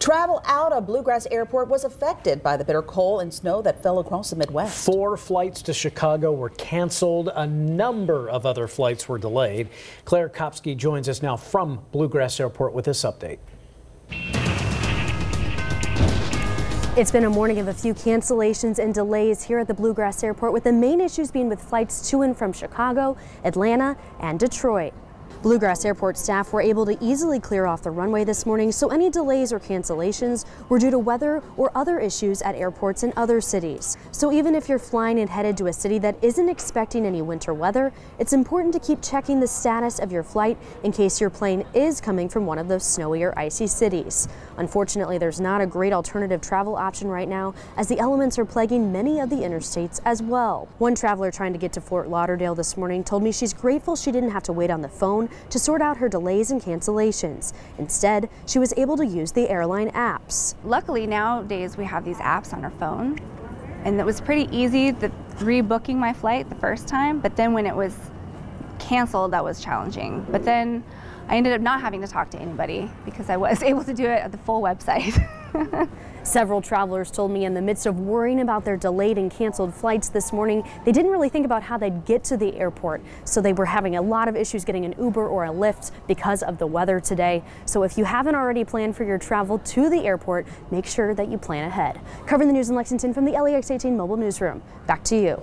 Travel out of Bluegrass Airport was affected by the bitter cold and snow that fell across the Midwest. 4 flights to Chicago were canceled. A number of other flights were delayed. Claire Kopsky joins us now from Bluegrass Airport with this update. It's been a morning of a few cancellations and delays here at the Bluegrass Airport, with the main issues being with flights to and from Chicago, Atlanta, and Detroit. Bluegrass Airport staff were able to easily clear off the runway this morning, so any delays or cancellations were due to weather or other issues at airports in other cities. So even if you're flying and headed to a city that isn't expecting any winter weather, it's important to keep checking the status of your flight in case your plane is coming from one of those snowy or icy cities. Unfortunately, there's not a great alternative travel option right now, as the elements are plaguing many of the interstates as well. One traveler trying to get to Fort Lauderdale this morning told me she's grateful she didn't have to wait on the phone to sort out her delays and cancellations. Instead, she was able to use the airline apps. Luckily, nowadays we have these apps on our phone, and it was pretty easy rebooking my flight the first time, but then when it was canceled, that was challenging. But then I ended up not having to talk to anybody because I was able to do it at the full website. Several travelers told me in the midst of worrying about their delayed and canceled flights this morning, they didn't really think about how they'd get to the airport. So they were having a lot of issues getting an Uber or a Lyft because of the weather today. So if you haven't already planned for your travel to the airport, make sure that you plan ahead. Covering the news in Lexington from the LEX 18 Mobile Newsroom. Back to you.